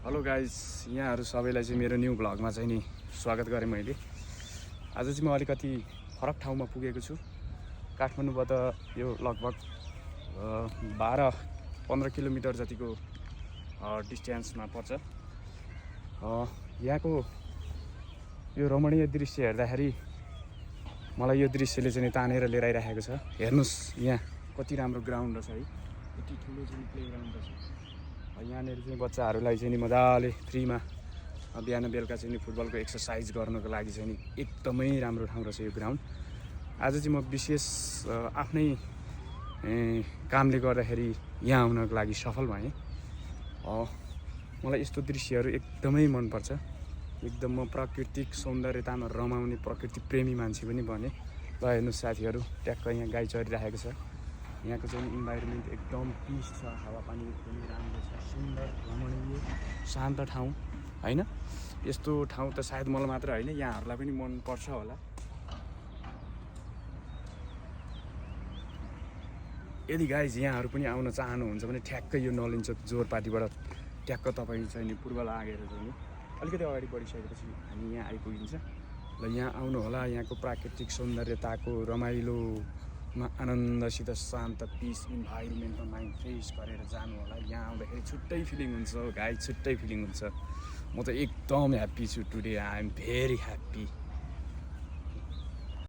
Hello guys, यहाँहरू सबैलाई चाहिँ मेरो न्यू भ्लगमा चाहिँ नि स्वागत गरेँ मैले। आज चाहिँ म अलिकति फरक ठाउँमा पुगेको छु। काठमाडौँबाट यो लगभग 12-15 किलोमिटर जतिको डिस्टेन्समा पर्छ। यहाँको यो रमणीय दृश्य हेर्दाखेरि मलाई यो दृश्यले चाहिँ तानेर लिएर आइरहेको छ। हेर्नुहोस् यहाँ कति राम्रो ग्राउन्ड रहेछ है, यति ठुलो चाहिँ प्ले ग्राउन्ड रहेछ। यहाँनिर चाहिँ बच्चाहरूलाई चाहिँ नि मजाले फ्रीमा बिहान बेलुका चाहिँ नि फुटबलको एक्सर्साइज गर्नको लागि चाहिँ नि एकदमै राम्रो ठाउँ रहेछ यो ग्राउन्ड। आज चाहिँ म विशेष आफ्नै कामले गर्दाखेरि यहाँ आउनको लागि सफल भएँ। मलाई यस्तो दृश्यहरू एकदमै मनपर्छ। एकदम म प्राकृतिक सौन्दर्यतामा रमाउने प्रकृति प्रेमी मान्छे पनि भने। ल हेर्नुहोस् साथीहरू, ट्याक्क यहाँ गाई चरिरहेको छ। यहाँको चाहिँ इन्भाइरोमेन्ट एकदम पिस छ, हावापानी एकदमै राम्रो छ, सुन्दर रमणीय शान्त ठाउँ होइन। यस्तो ठाउँ त सायद मलाई मात्र होइन, यहाँहरूलाई पनि मनपर्छ होला। यदि गाइज यहाँहरू पनि आउन चाहनुहुन्छ भने ठ्याक्कै यो नलिन्छ जोरपाटीबाट ट्याक्क तपाईँ चाहिँ नि पूर्व लागेर चाहिँ नि अलिकति अगाडि बढिसकेपछि हामी यहाँ आइपुगिन्छ। ल यहाँ आउनु होला। यहाँको प्राकृतिक सौन्दर्यताको रमाइलोमा आनन्दसित शान्त पिस इन्भाइरोमेन्टमा माइन्ड फ्रेस गरेर जानु होला। यहाँ आउँदाखेरि छुट्टै फिलिङ हुन्छ गाइज, छुट्टै फिलिङ हुन्छ। म त एकदम ह्याप्पी छु today. I am very happy.